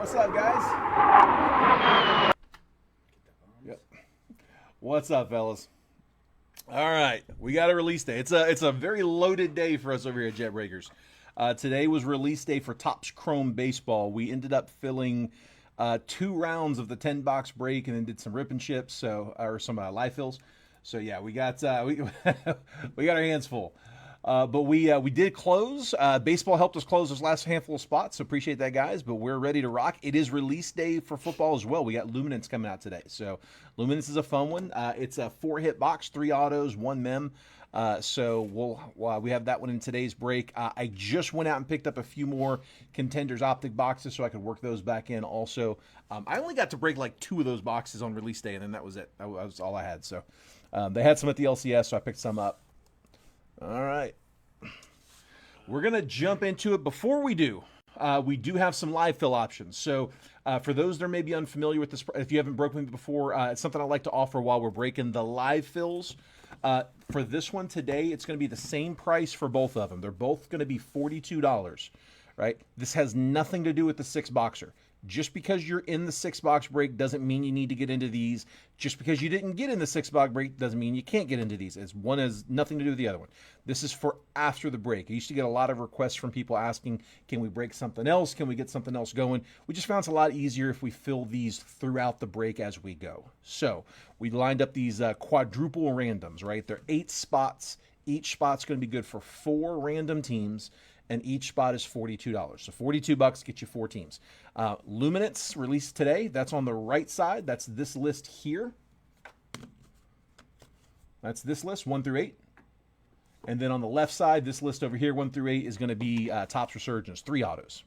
What's up, guys? Yep. What's up, fellas? All right, we got a release day. It's a very loaded day for us over here at Jet Breakers. Today was release day for Topps Chrome Baseball. We ended up filling 2 rounds of the 10-box break and then did some rip and chips, or some live fills. So yeah, we got we got our hands full. But we did close. Baseball helped us close those last handful of spots, so appreciate that, guys. But we're ready to rock. It is release day for football as well. We got Luminance coming out today. So Luminance is a fun one. It's a 4-hit box, 3 autos, 1 mem. So we have that one in today's break. I just went out and picked up a few more Contenders Optic boxes so I could work those back in also. I only got to break like 2 of those boxes on release day, and then that was it. That was all I had. So they had some at the LCS, so I picked some up. All right. We're going to jump into it. Before we do have some live fill options. So for those that are maybe unfamiliar with this, if you haven't broken it before, it's something I like to offer while we're breaking the live fills. For this one today, it's going to be the same price for both of them. They're both going to be $42, right? This has nothing to do with the 6-boxer. Just because you're in the 6-box break doesn't mean you need to get into these. Just because you didn't get in the 6-box break doesn't mean you can't get into these. One has nothing to do with the other one. This is for after the break. I used to get a lot of requests from people asking, can we break something else? Can we get something else going? We just found it's a lot easier if we fill these throughout the break as we go. So we lined up these quadruple randoms, right? They're 8 spots. Each spot's going to be good for 4 random teams. And each spot is $42. So $42 gets you 4 teams. Luminance released today. That's on the right side. That's this list here. That's this list, 1 through 8. And then on the left side, this list over here, 1 through 8, is going to be Topps Resurgence, 3 autos.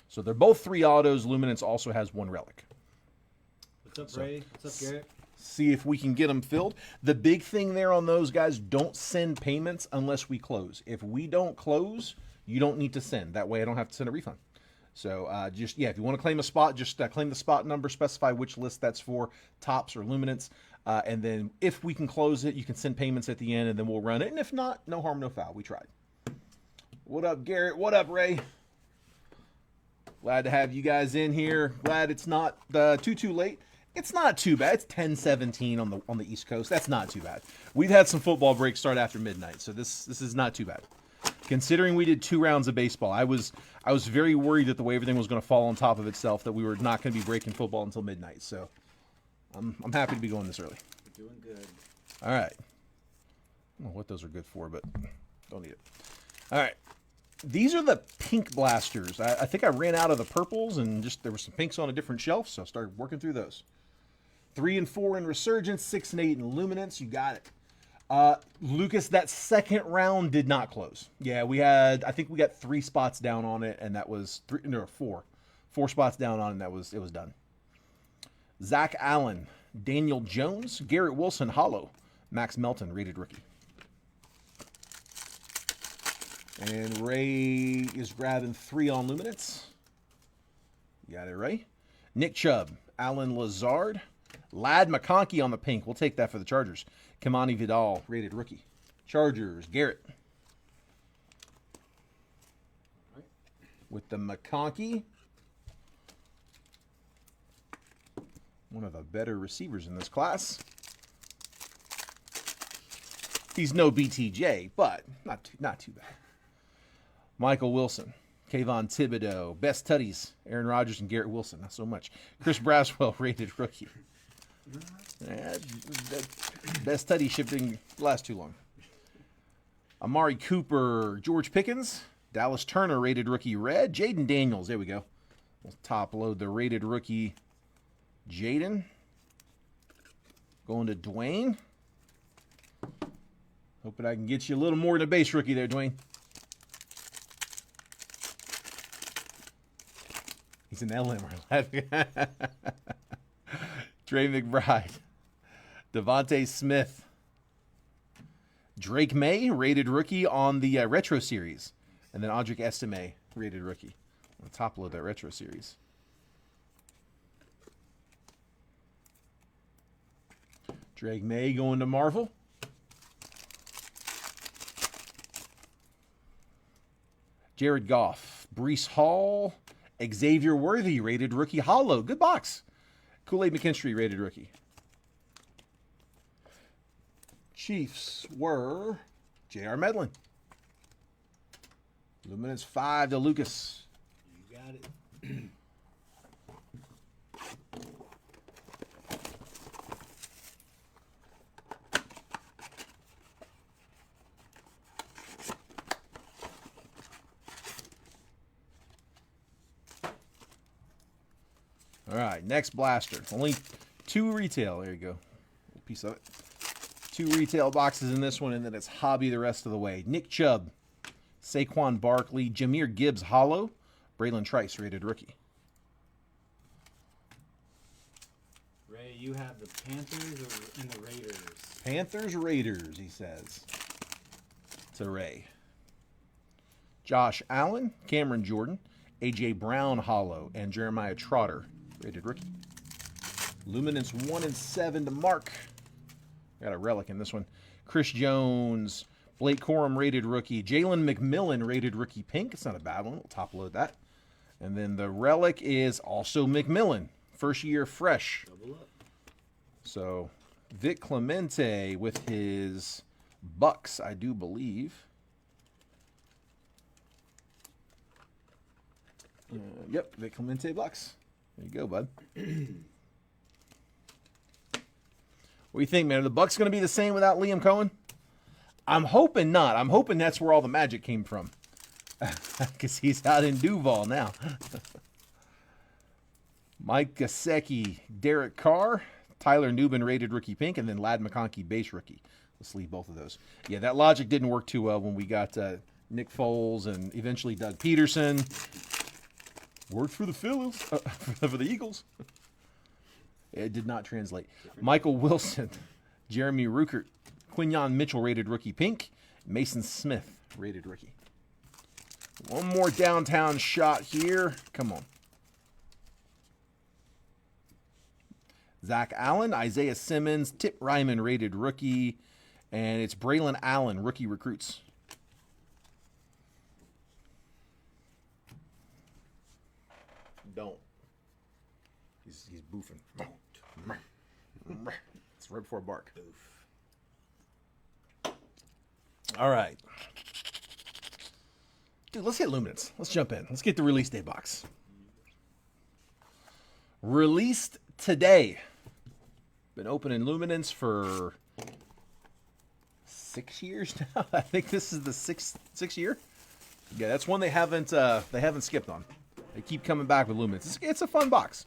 So they're both 3 autos. Luminance also has 1 relic. What's up, Ray? What's up, Garrett? See if we can get them filled. The big thing there on those guys, don't send payments unless we close. If we don't close, you don't need to send. That way I don't have to send a refund. So if you want to claim a spot, just claim the spot number, specify which list that's for, Topps or Luminance. And then if we can close it, you can send payments at the end, and then we'll run it. And if not, no harm, no foul. We tried. What up, Garrett? What up, Ray? Glad to have you guys in here. Glad it's not too late. It's not too bad. It's 10:17 on the East Coast. That's not too bad. We've had some football breaks start after midnight, so this is not too bad. Considering we did 2 rounds of baseball, I was very worried that the way everything was going to fall on top of itself, that we were not going to be breaking football until midnight. So I'm happy to be going this early. We're doing good. All right. I don't know what those are good for, but don't need it. All right. These are the pink blasters. I think I ran out of the purples, and there were some pinks on a different shelf, so I started working through those. 3 and 4 in Resurgence, 6 and 8 in Luminance. You got it. Lucas, that second round did not close. Yeah, I think we got 3 spots down on it, and that was 4 spots down on it, and it was done. Zach Allen, Daniel Jones, Garrett Wilson, Hollow, Max Melton, rated rookie. And Ray is grabbing 3 on Luminance. You got it, Ray. Nick Chubb, Alan Lazard, Ladd McConkey on the pink. We'll take that for the Chargers. Kamani Vidal, rated rookie. Chargers, Garrett. With the McConkey. One of the better receivers in this class. He's no BTJ, but not too bad. Michael Wilson, Kayvon Thibodeau, Best Tutties, Aaron Rodgers and Garrett Wilson. Not so much. Chris Braswell, rated rookie. Best Tutty ship didn't last too long. Amari Cooper, George Pickens, Dallas Turner, rated rookie red. Jaden Daniels, there we go. We'll top load the rated rookie Jaden. Going to Dwayne. Hoping I can get you a little more than a base rookie there, Dwayne. He's an LM. Trey McBride. Devontae Smith. Drake May, rated rookie on the Retro Series. And then Audric Estime, rated rookie. I'll top load that Retro Series. Drake May going to Marvel. Jared Goff, Breece Hall, Xavier Worthy, rated rookie hollow. Good box. Kool-Aid McKinstry, rated rookie. Chiefs were J.R. Medlin. Luminance 5 to Lucas. You got it. All right, next blaster. Only 2 retail. There you go. A piece of it. 2 retail boxes in this one, and then it's hobby the rest of the way. Nick Chubb, Saquon Barkley, Jahmyr Gibbs hollow, Braylon Trice, rated rookie. Ray, you have the Panthers and the Raiders. Panthers, Raiders, he says. To Ray. Josh Allen, Cameron Jordan, A.J. Brown hollow, and Jeremiah Trotter, rated rookie. Luminance 1 and 7 to Mark. Got a relic in this one. Chris Jones, Blake Corum, rated rookie. Jalen McMillan, rated rookie pink. It's not a bad one. We'll top load that. And then the relic is also McMillan. First year fresh. Double up. So Vic Clemente with his Bucks, I do believe. Yep, Vic Clemente Bucks. There you go, bud. What do you think, man? Are the Bucks going to be the same without Liam Cohen? I'm hoping not. I'm hoping that's where all the magic came from. Because he's out in Duval now. Mike Gesicki, Derek Carr, Tyler Newbin, rated rookie pink, and then Ladd McConkey, base rookie. Let's leave both of those. Yeah, that logic didn't work too well when we got Nick Foles and eventually Doug Peterson. Worked for the Phillies, for the Eagles. It did not translate. Michael Wilson, Jeremy Ruckert, Quinyon Mitchell, rated rookie pink, Mason Smith, rated rookie. One more downtown shot here. Come on. Zach Allen, Isaiah Simmons, Tip Ryman, rated rookie, and it's Braylon Allen, rookie recruits. Don't. He's boofing. Don't. It's right before bark. Boof. All right. Dude, let's hit Luminance. Let's jump in. Let's get the release day box. Released today. Been opening Luminance for 6 years now. I think this is the sixth year. Yeah, that's one they haven't skipped on. They keep coming back with Luminance. It's a fun box.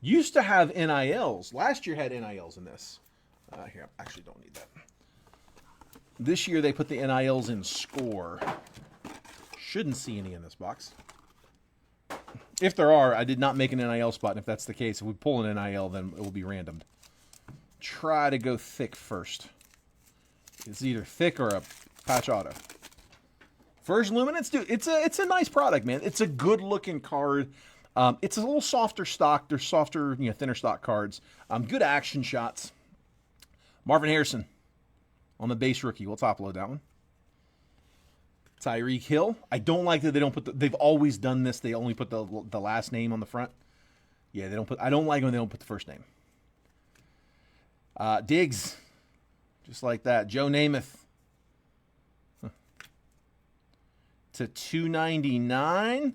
Used to have NILs. Last year had NILs in this. Here, I actually don't need that. This year they put the NILs in score. Shouldn't see any in this box. If there are, I did not make an NIL spot, and if that's the case, if we pull an NIL, then it will be randomed. Try to go thick first. It's either thick or a patch auto. First Luminance, dude, it's a nice product, man. It's a good-looking card. It's a little softer stock. They're softer, thinner stock cards. Good action shots. Marvin Harrison on the base rookie. We'll top load that one. Tyreek Hill. I don't like that they don't put they've always done this. They only put the last name on the front. Yeah, they don't put. I don't like when they don't put the first name. Diggs, just like that. Joe Namath to 299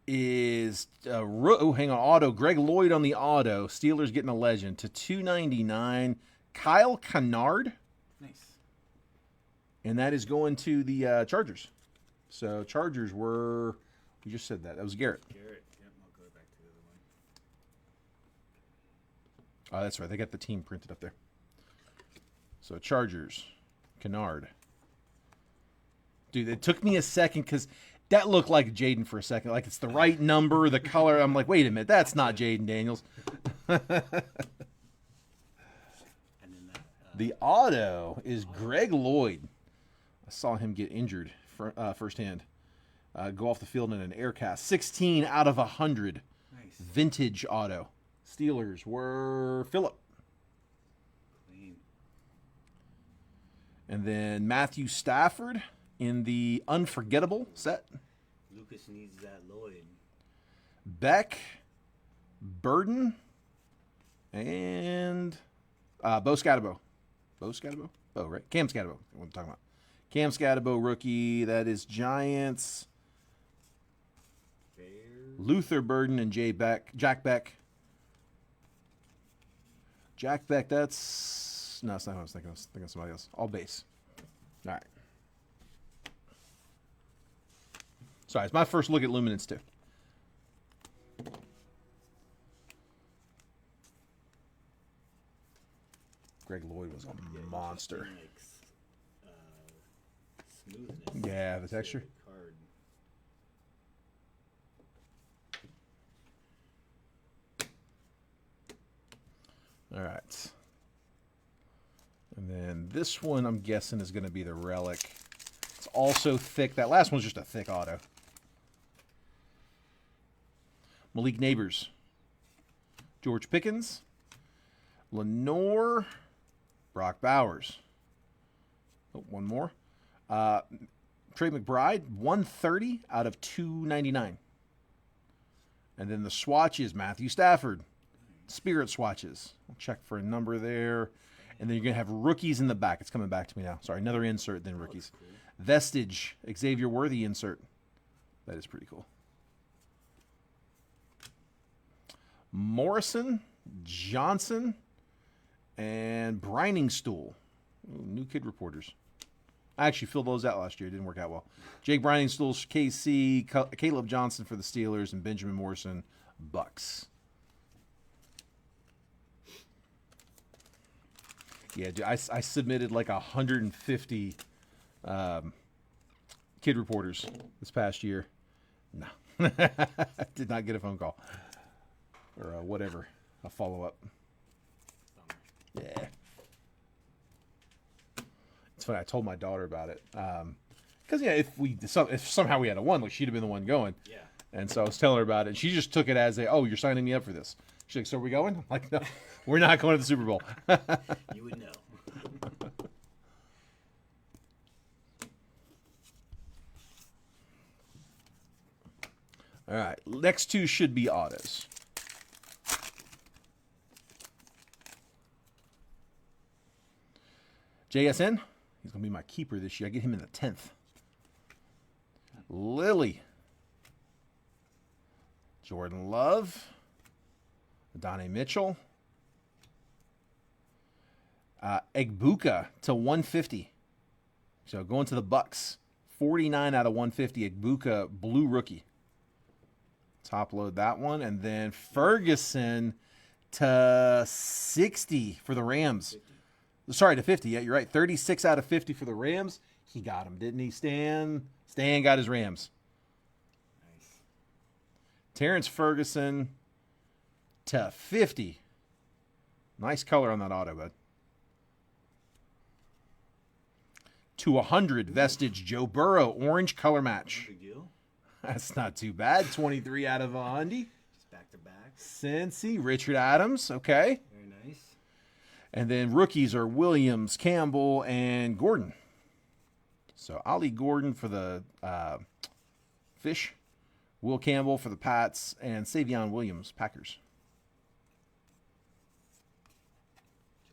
is hang on, auto. Greg Lloyd on the auto. Steelers getting a legend to 299. Kyle Kennard. Nice. And that is going to the Chargers. So Chargers were, we just said that. That was Garrett. Garrett. Yep, I'll go back to the other one. Oh, that's right. They got the team printed up there. So Chargers, Kennard. Dude, it took me a second because that looked like Jaden for a second. Like it's the right number, the color. I'm like, wait a minute, that's not Jaden Daniels. The auto is Greg Lloyd. I saw him get injured firsthand. Go off the field in an air cast. 16 out of 100. Nice. Vintage auto. Steelers were Phillip. Clean. And then Matthew Stafford In the Unforgettable set, Lucas needs that Lloyd. Beck, Burden, and Bo Scatterbo. Bo Scatterbo? Oh, right. Cam Scatterbo. What I'm talking about. Cam Scatterbo, rookie. That is Giants. Bears. Luther Burden and Jack Beck. Jack Beck, that's... No, that's not what I was thinking. I was thinking of somebody else. All base. All right. Sorry, it's my first look at Luminance, too. Greg Lloyd was a monster. Smoothness. Yeah, the texture. Card. All right. And then this one, I'm guessing, is going to be the Relic. It's also thick. That last one's just a thick auto. Malik Neighbors. George Pickens. Lenore. Brock Bowers. Oh, one more. Trey McBride, 130 out of 299. And then the swatches, Matthew Stafford. Spirit swatches. I'll check for a number there. And then you're going to have rookies in the back. It's coming back to me now. Sorry, another insert than rookies. Cool. Vestige, Xavier Worthy insert. That is pretty cool. Morrison, Johnson, and Briningstool. Ooh, new kid reporters. I actually filled those out last year. It didn't work out well. Jake Briningstool, KC, Caleb Johnson for the Steelers, and Benjamin Morrison, Bucks. Yeah, dude, I submitted like 150 kid reporters this past year. No. Did not get a phone call. Or whatever. A follow-up. Yeah. It's funny. I told my daughter about it. Because, yeah, if somehow we had a one, like she'd have been the one going. Yeah. And so I was telling her about it. And she just took it as oh, you're signing me up for this. She's like, so are we going? I'm like, no, we're not going to the Super Bowl. You would know. All right. Next two should be autos. JSN. He's going to be my keeper this year. I get him in the 10th. Lily. Jordan Love. Adonai Mitchell. Egbuka to 150. So going to the Bucks. 49 out of 150. Egbuka, blue rookie. Top load that one. And then Ferguson to 60 for the Rams. 50. Sorry, to 50. Yeah, you're right. 36 out of 50 for the Rams. He got him, didn't he, Stan? Stan got his Rams. Nice. Terrence Ferguson to 50. Nice color on that auto, bud. To 100, Vestige, Joe Burrow, orange color match. No big deal. That's not too bad. 23 out of 100. Just back to back. Cincy, Richard Adams. Okay. Very nice. And then rookies are Williams, Campbell, and Gordon. So Ollie Gordon for the Fish, Will Campbell for the Pats, and Savion Williams, Packers.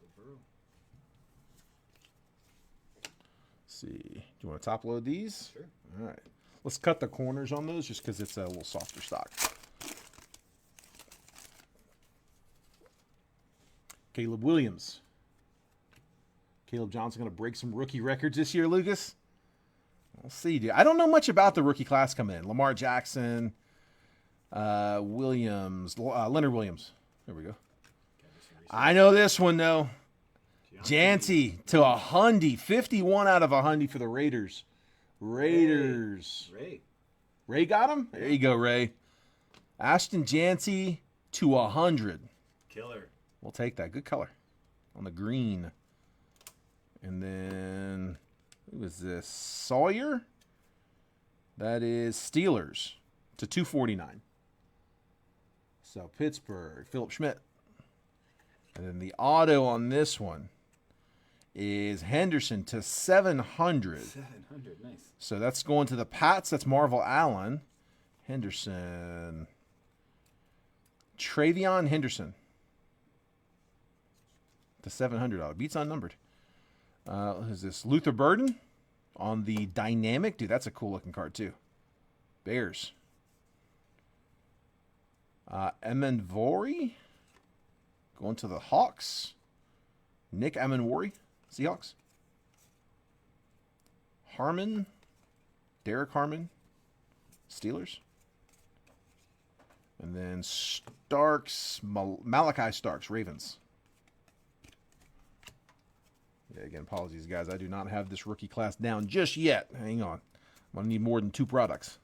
Joe Burrow. Let's see. Do you want to top load these? Sure. All right. Let's cut the corners on those just because it's a little softer stock. Caleb Williams. Caleb Johnson going to break some rookie records this year, Lucas? We'll see, dude. I don't know much about the rookie class coming in. Lamar Jackson, Williams, Leonard Williams. There we go. I know this one, though. Janty to 100. 51 out of 100 for the Raiders. Raiders. Ray got him? There you go, Ray. Ashton Janty to 100. Killer. We'll take that. Good color on the green. And then, who is this? Sawyer? That is Steelers to 249. So Pittsburgh, Philip Schmidt. And then the auto on this one is Henderson to 700. 700, nice. So that's going to the Pats. That's Marvel Allen. Henderson. Travion Henderson. To $700. Beats unnumbered. Who's this? Luther Burden on the Dynamic. Dude, that's a cool looking card too. Bears. Emenvori going to the Hawks. Nick Emenvori, Seahawks. Harmon. Derek Harmon, Steelers. And then Starks, Malachi Starks, Ravens. Yeah, again, apologies, guys. I do not have this rookie class down just yet. Hang on. I'm going to need more than 2 products.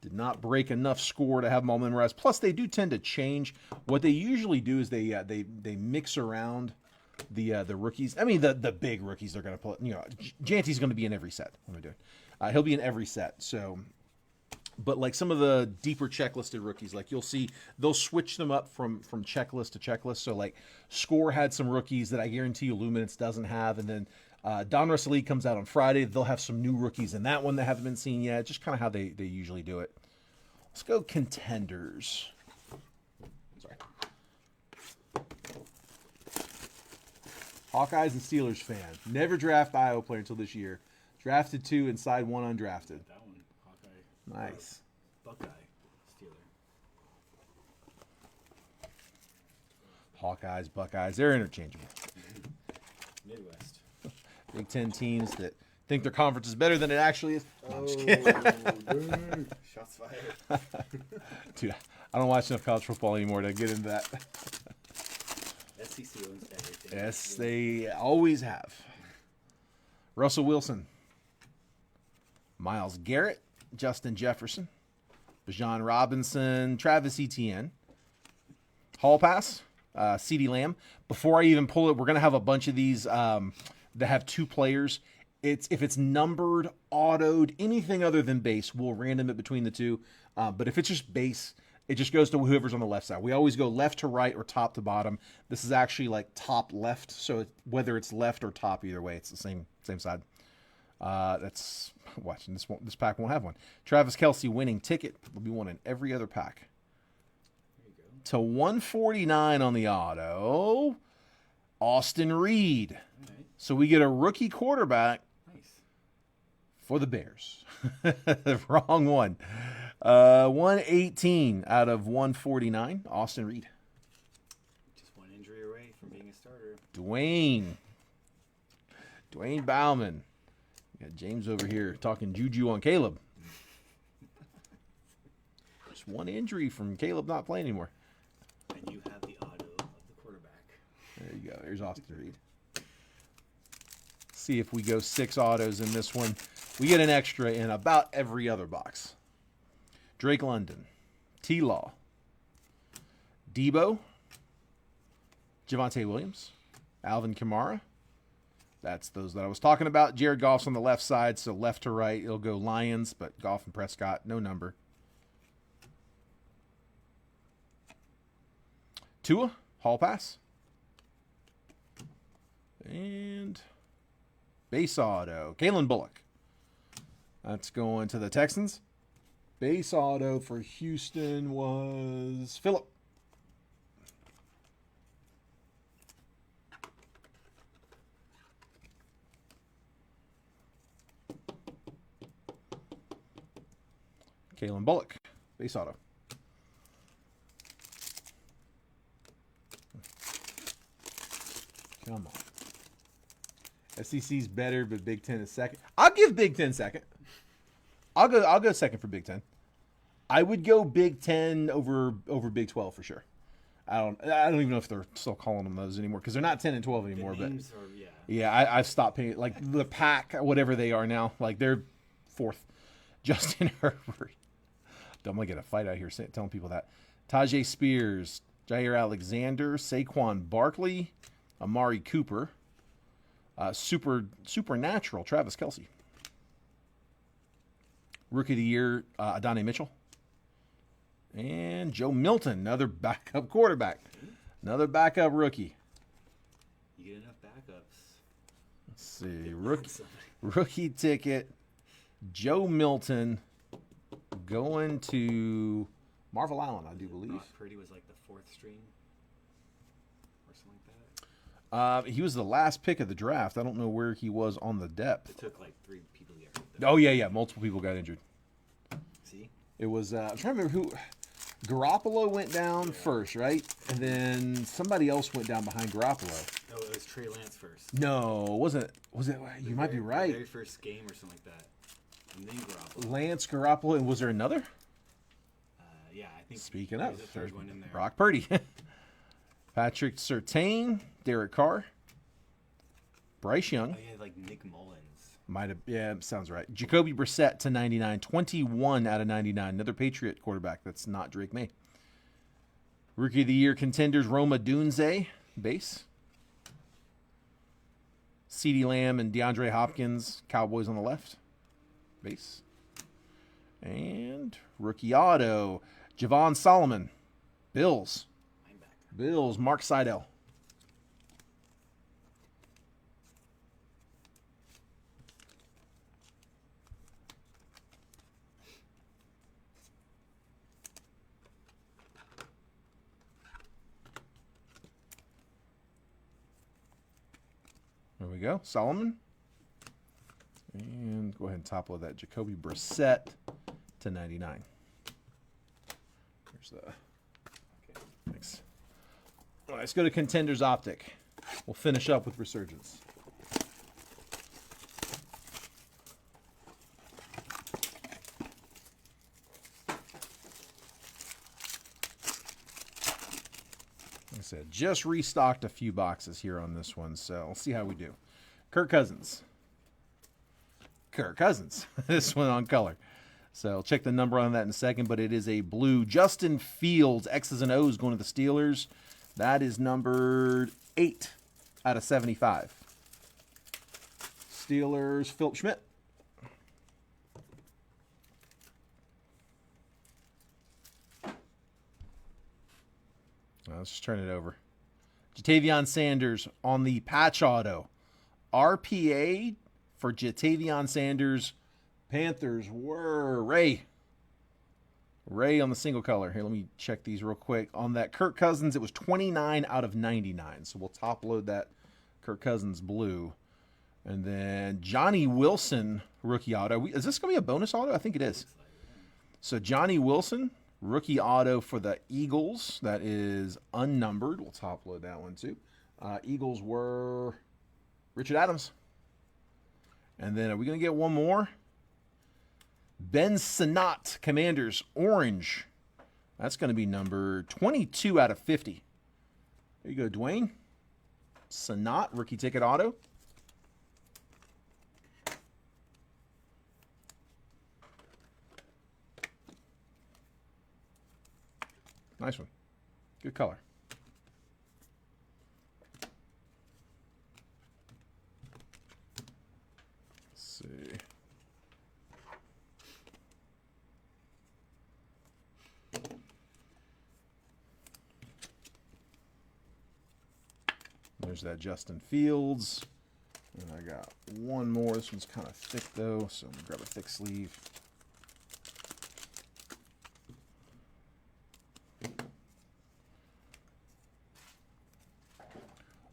Did not break enough score to have them all memorized. Plus, they do tend to change. What they usually do is they mix around the rookies. I mean, the big rookies they're going to pull. You know, Janty's going to be in every set. What am I doing? He'll be in every set. So, but like some of the deeper checklisted rookies, like you'll see, they'll switch them up from checklist to checklist. So like Score had some rookies that I guarantee you Luminance doesn't have, and then Don Russell League comes out on Friday. They'll have some new rookies in that one that haven't been seen yet. Just kind of how they usually do it. Let's go contenders. Sorry. Hawkeyes and Steelers fan. Never draft Iowa player until this year. Drafted 2 and side 1 undrafted. That one, Hawkeye. Nice. Buckeye, Steeler. Hawkeyes, Buckeyes, they're interchangeable. Midwest. Big Ten teams that think their conference is better than it actually is. No, I'm just kidding. Dude. Shots fired. Dude, I don't watch enough college football anymore to get into that. SEC owns everything. Yes, they always have. Russell Wilson. Myles Garrett. Justin Jefferson. Bijan Robinson. Travis Etienne. Hall Pass. CeeDee Lamb. Before I even pull it, we're going to have a bunch of these that have 2 players. If it's numbered, autoed, anything other than base, we'll random it between the 2. But if it's just base, it just goes to whoever's on the left side. We always go left to right or top to bottom. This is actually like top left, so whether it's left or top, either way, it's the same side. That's watching this pack won't have one. Travis Kelce winning ticket will be one in every other pack. There you go. To 149 on the auto, Austin Reed. All right. So we get a rookie quarterback. Nice. For the Bears. The wrong one. 118 out of 149. Austin Reed. Just one injury away from being a starter. Dwayne Bauman. Got James over here talking juju on Caleb. Just one injury from Caleb not playing anymore. And you have the auto of the quarterback. There you go. There's Austin Reed. See if we go 6 autos in this one. We get an extra in about every other box. Drake London, T-Law, Debo, Javonte Williams, Alvin Kamara. That's those that I was talking about. Jared Goff's on the left side, so left to right, it'll go Lions, but Goff and Prescott, no number. Tua, Hall Pass. And base auto, Kalen Bullock. That's going to the Texans. Base auto for Houston was Phillip. Kalen Bullock, base auto. Come on. SEC's better, but Big Ten is second. I'll give Big Ten second. I'll go second for Big Ten. I would go Big Ten over Big 12 for sure. I don't even know if they're still calling them those anymore because they're not 10 and 12 anymore. But I've stopped paying like the pack, whatever they are now. Like they're 4th. Justin Herbert. I'm gonna get a fight out here telling people that. Tajay Spears, Jair Alexander, Saquon Barkley, Amari Cooper, Supernatural, Travis Kelce. Rookie of the Year, Adonai Mitchell. And Joe Milton, another backup quarterback. Another backup rookie. You get enough backups. Let's see. Somebody. Rookie ticket. Joe Milton going to Marvel Allen, I do believe. Brock Purdy was like the 4th string or something like that. He was the last pick of the draft. I don't know where he was on the depth. It took like 3 people to get hurt, though. Oh, yeah. Multiple people got injured. See? It was, I'm trying to remember who. Garoppolo went down first, right? And then somebody else went down behind Garoppolo. Oh, it was Trey Lance first. No, was it? You might be right. The very first game or something like that. And then Garoppolo. Lance, Garoppolo, and was there another? Yeah, I think. Speaking there's of, a third one in there. Brock Purdy. Patrick Surtain, Derek Carr, Bryce Young. Oh, yeah, like Nick Mullins. Might have, yeah, sounds right. Jacoby Brissett to 99, 21 out of 99. Another Patriot quarterback. That's not Drake May. Rookie of the Year contenders, Roma Dunze, base. CeeDee Lamb and DeAndre Hopkins, Cowboys on the left, base. And rookie auto, Javon Solomon, Bills. Linebacker. Bills, Mark Seidel. There we go. Solomon. And go ahead and top load that. Jacoby Brissett to 99. Here's the... Okay, thanks. All right, let's go to Contenders Optic. We'll finish up with Resurgence. Like I said, just restocked a few boxes here on this one, so we'll see how we do. Kirk Cousins. This one on color. So I'll check the number on that in a second, but it is a blue. Justin Fields, X's and O's going to the Steelers. That is numbered 8 out of 75. Steelers, Philip Schmidt. Let's just turn it over. Jatavion Sanders on the patch auto. RPA for Jatavion Sanders. Panthers were Ray on the single color. Here, let me check these real quick. On that Kirk Cousins, it was 29 out of 99. So we'll top load that Kirk Cousins blue. And then Johnny Wilson, rookie auto. Is this going to be a bonus auto? I think it is. So Johnny Wilson, rookie auto for the Eagles. That is unnumbered. We'll top load that one too. Eagles were Richard Adams. And then are we going to get one more? Ben Sinnott, Commanders, orange. That's going to be number 22 out of 50. There you go, Dwayne. Sinnott, rookie ticket auto. Nice one. Good color. Let's see. There's that Justin Fields. And I got one more. This one's kind of thick, though, so I'm going to grab a thick sleeve.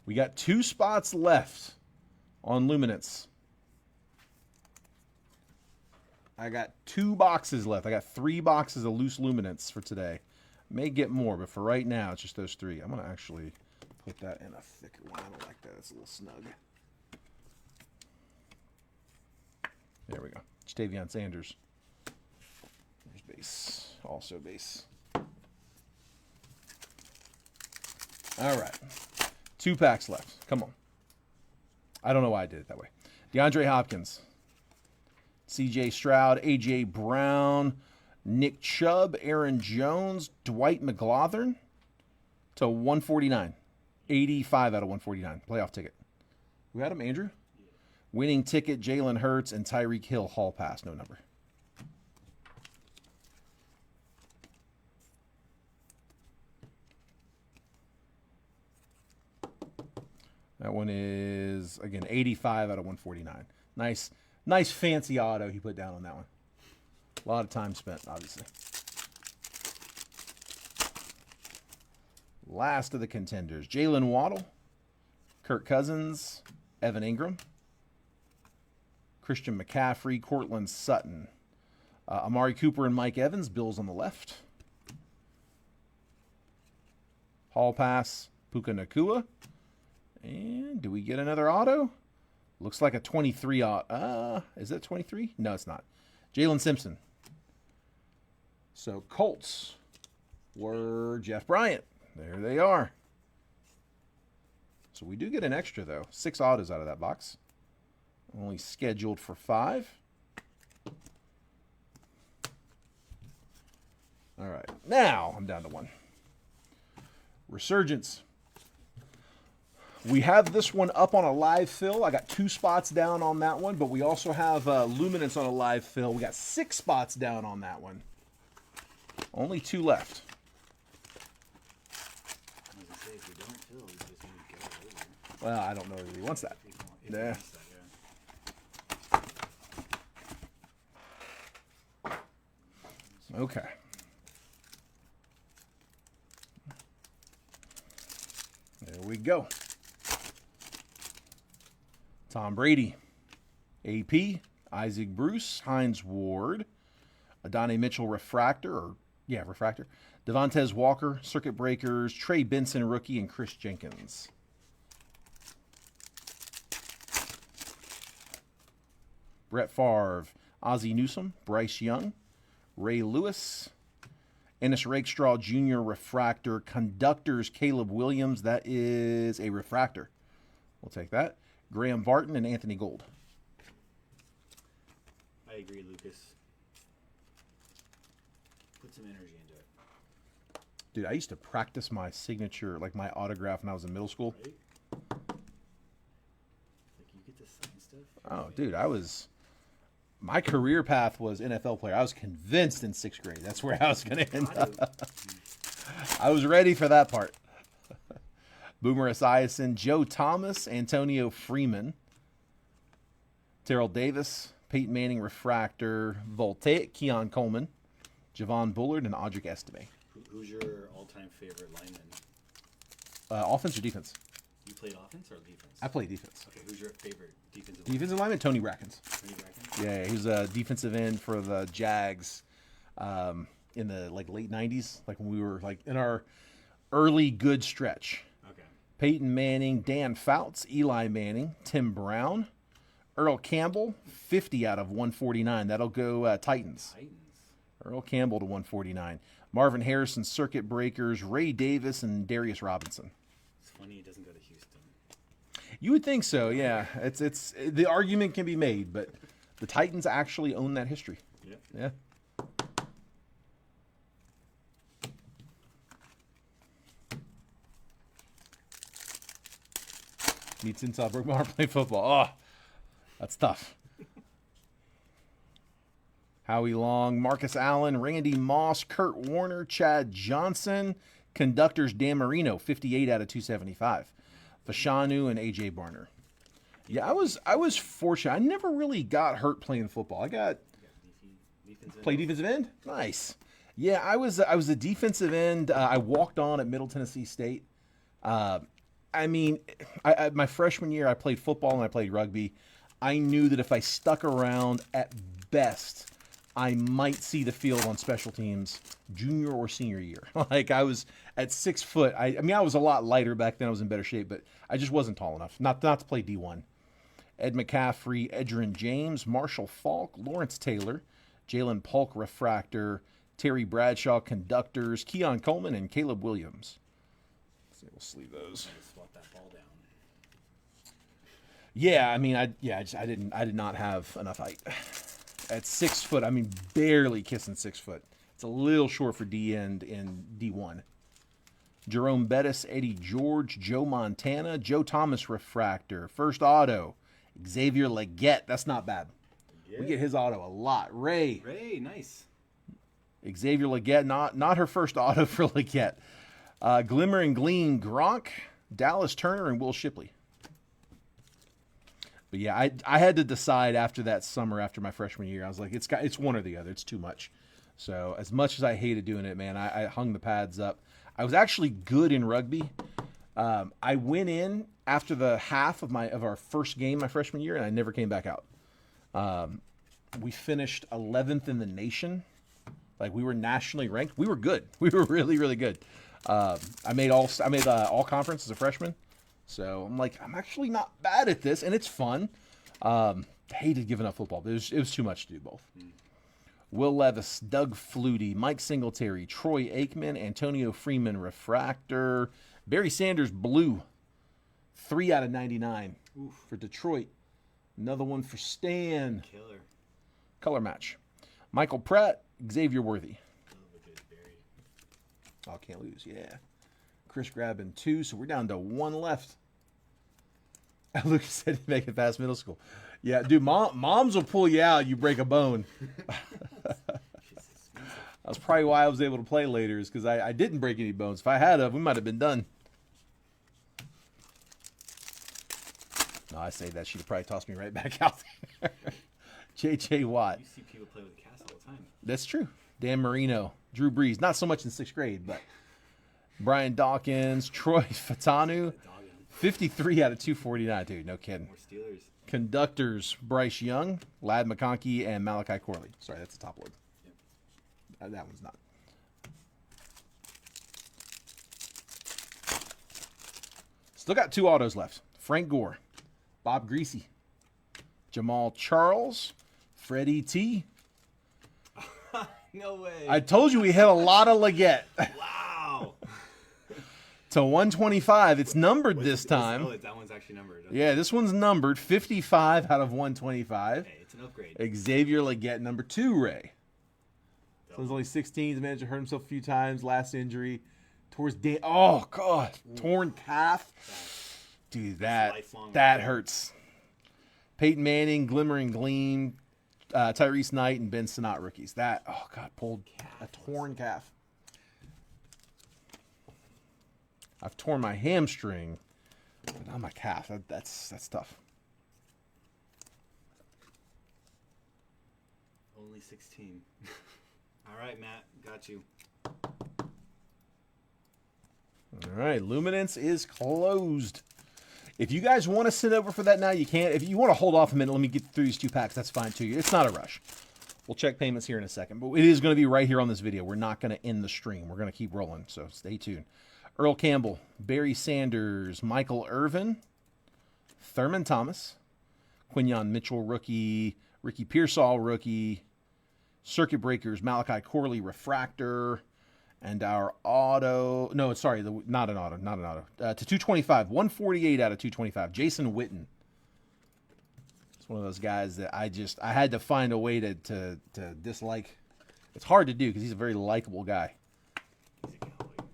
We got 2 spots left on Luminance. I got 2 boxes left. I got 3 boxes of loose Luminance for today. May get more, but for right now, it's just those 3. I'm going to actually put that in a thicker one. I don't like that. It's a little snug. There we go. Jatavion Sanders. There's base. Also base. All right. 2 packs left. Come on. I don't know why I did it that way. DeAndre Hopkins. C.J. Stroud. A.J. Brown. Nick Chubb. Aaron Jones. Dwight McGlothern. To 149. 85 out of 149. Playoff ticket. Who had him? Andrew? Yeah. Winning ticket. Jalen Hurts and Tyreek Hill. Hall pass. No number. That one is, again, 85 out of 149. Nice fancy auto he put down on that one. A lot of time spent, obviously. Last of the contenders. Jalen Waddle, Kirk Cousins, Evan Ingram, Christian McCaffrey, Cortland Sutton, Amari Cooper and Mike Evans, Bills on the left. Hall Pass, Puka Nakua. And do we get another auto? Looks like a 23 auto. Is that 23? No, it's not. Jalen Simpson. So Colts were Jeff Bryant. There they are. So we do get an extra, though. 6 autos out of that box. Only scheduled for 5. All right. Now I'm down to 1. Resurgence. We have this one up on a live fill. I got 2 spots down on that one, but we also have Luminance on a live fill. We got 6 spots down on that one. Only 2 left. Well, I don't know if he wants that. Yeah. Okay. There we go. Tom Brady, AP, Isaac Bruce, Hines Ward, Adonai Mitchell refractor, refractor. Devontae Walker, Circuit Breakers, Trey Benson rookie, and Chris Jenkins. Brett Favre, Ozzie Newsome, Bryce Young, Ray Lewis, Ennis Rakestraw Jr. refractor, Conductors Caleb Williams. That is a refractor. We'll take that. Graham Barton and Anthony Gold. I agree, Lucas. Put some energy into it. Dude, I used to practice my signature, like my autograph when I was in middle school. Right? Like you get to sign stuff? Oh, dude, my career path was NFL player. I was convinced in 6th grade that's where I was going to end up. I was ready for that part. Boomer Esiason, Joe Thomas, Antonio Freeman, Terrell Davis, Peyton Manning refractor, Voltaic, Keon Coleman, Javon Bullard, and Audric Estime. Who's your all-time favorite lineman? Offense or defense? You played offense or defense? I played defense. Okay, who's your favorite defensive lineman? Tony Brackens. Tony Brackens? Yeah, he was a defensive end for the Jags in the late 90s, like when we were in our early good stretch. Okay. Peyton Manning, Dan Fouts, Eli Manning, Tim Brown, Earl Campbell, 50 out of 149. That'll go Titans. Earl Campbell to 149. Marvin Harrison, Circuit Breakers, Ray Davis, and Darius Robinson. It's funny he doesn't go to Houston. You would think so, yeah. It's the argument can be made, but the Titans actually own that history. Yeah. Meets inside Brookmar playing football. Oh, that's tough. Howie Long, Marcus Allen, Randy Moss, Kurt Warner, Chad Johnson, Conductors Dan Marino, 58 out of 275. Fashanu and AJ Barner. Yeah, I was fortunate. I never really got hurt playing football. Play defensive end? Nice. Yeah, I was a defensive end. I walked on at Middle Tennessee State. My freshman year, I played football and I played rugby. I knew that if I stuck around, at best, I might see the field on special teams junior or senior year. I was at 6 foot. I was a lot lighter back then. I was in better shape, but I just wasn't tall enough not to play D1. Ed McCaffrey, Edgerrin James, Marshall Falk, Lawrence Taylor, Jalen Polk refractor, Terry Bradshaw Conductors, Keon Coleman, and Caleb Williams. We'll sleeve those. Swap that ball down. Yeah, I did not have enough height. At 6 foot, barely kissing 6 foot. It's a little short for D end in D1. Jerome Bettis, Eddie George, Joe Montana, Joe Thomas refractor, first auto, Xavier Legette. That's not bad. Yeah. We get his auto a lot. Ray, nice. Xavier Legette, not her first auto for Legette. Glimmer and Gleam, Gronk, Dallas Turner, and Will Shipley. But yeah, I had to decide after that summer, after my freshman year, I was like, it's one or the other. It's too much. So as much as I hated doing it, man, I hung the pads up. I was actually good in rugby. I went in after the half of our first game my freshman year, and I never came back out. We finished 11th in the nation. Like, we were nationally ranked. We were good. We were really, really good. I made all conference as a freshman. So I'm like, I'm actually not bad at this, and it's fun. Hated giving up football, but it was too much to do both. Will Levis, Doug Flutie, Mike Singletary, Troy Aikman, Antonio Freeman, Refractor, Barry Sanders, Blue, 3 out of 99 for Detroit. Another one for Stan. Killer. Color match. Michael Pratt, Xavier Worthy. Oh, can't lose, yeah. Chris grabbing 2, so we're down to 1 left. Lucas said he'd make it past middle school. Yeah, dude, moms will pull you out, you break a bone. That's probably why I was able to play later, is because I didn't break any bones. If I had, we might have been done. No, I say that. She'd have probably tossed me right back out there. J.J. Watt. You see people play with the cast all the time. That's true. Dan Marino, Drew Brees. Not so much in 6th grade, but Brian Dawkins, Troy Fatanu. 53 out of 249, dude. No kidding. More Steelers. Conductors, Bryce Young, Lad McConkey, and Malachi Corley. Sorry, that's the top load. Yep. That one's not. Still got 2 autos left. Frank Gore, Bob Greasy, Jamal Charles, Freddie T. No way. I told you we hit a lot of Leggett. Wow. To 125. It's numbered this time. That one's actually numbered. Okay. Yeah, this one's numbered 55 out of 125. Hey, it's an upgrade. Xavier Leggett, number 2, Ray. So he's only 16. The manager hurt himself a few times. Last injury. Oh, God. Torn calf. Dude, that hurts. Peyton Manning, Glimmering Gleam, Tyrese Knight, and Ben Sinnott rookies. Oh, God, pulled a torn calf. I've torn my hamstring, but not my calf. That's tough. Only 16. All right, Matt, got you. All right, Luminance is closed. If you guys want to sit over for that now, you can. If you want to hold off a minute, let me get through these 2 packs. That's fine, too. It's not a rush. We'll check payments here in a second, but it is going to be right here on this video. We're not going to end the stream. We're going to keep rolling, so stay tuned. Earl Campbell, Barry Sanders, Michael Irvin, Thurman Thomas, Quinyon Mitchell, rookie, Ricky Pearsall, rookie, Circuit Breakers, Malachi Corley, Refractor, and our auto. No, sorry, not an auto. To 225, 148 out of 225. Jason Witten. It's one of those guys that I had to find a way to dislike. It's hard to do because he's a very likable guy. He's a cowboy.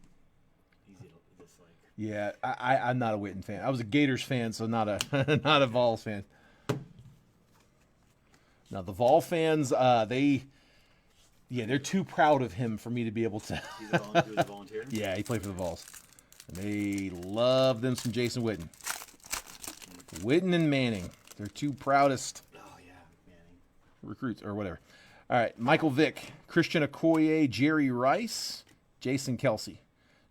Easy to dislike. Yeah, I'm not a Witten fan. I was a Gators fan, so not a not a Vols fan. Now the Vol fans, they're too proud of him for me to be able to. He's a volunteer? Yeah, he played for the Vols. And they love them some Jason Witten. Witten and Manning. They're two proudest recruits, or whatever. All right, Michael Vick, Christian Okoye, Jerry Rice, Jason Kelsey.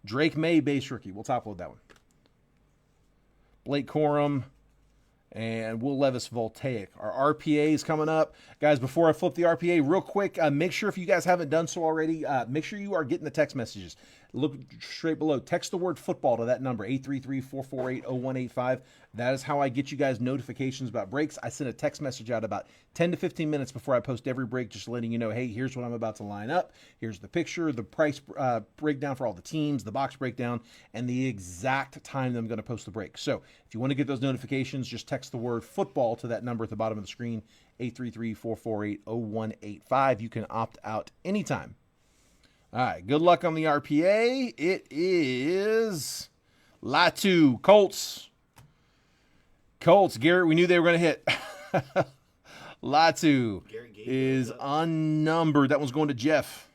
Drake May, base rookie. We'll top load that one. Blake Corum and Will Levis, Voltaic. Our RPA is coming up. Guys, before I flip the RPA, real quick, make sure if you guys haven't done so already, make sure you are getting the text messages. Look straight below. Text the word football to that number, 833-448-0185. That is how I get you guys notifications about breaks. I send a text message out about 10 to 15 minutes before I post every break, just letting you know, hey, here's what I'm about to line up. Here's the picture, the price breakdown for all the teams, the box breakdown, and the exact time that I'm going to post the break. So if you want to get those notifications, just text the word football to that number at the bottom of the screen, 833-448-0185. You can opt out anytime. All right, good luck on the RPA. It is Latu, Colts. Garrett, we knew they were going to hit. Latu is unnumbered. That one's going to Jeff.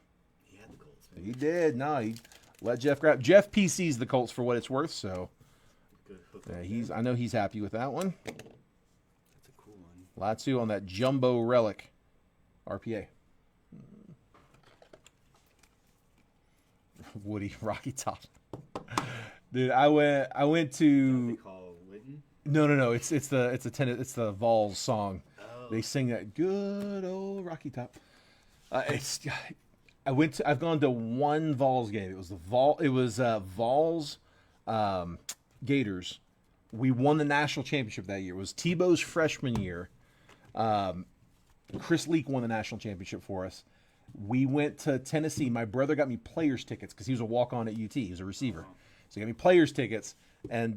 He had the Colts. Man. He did. No, he let Jeff grab. Jeff PC's the Colts for what it's worth, so Good hook I know he's happy with that one. That's Latu on that Jumbo Relic RPA. Woody Rocky Top. Dude, I went to. They call Witten? No. It's the Vols song. Oh. They sing that good old Rocky Top. I've gone to one Vols game. It was Vols Gators. We won the national championship that year. It was Tebow's freshman year. Chris Leak won the national championship for us. We went to Tennessee. My brother got me players tickets because he was a walk-on at UT. He was a receiver. So he got me players tickets. And,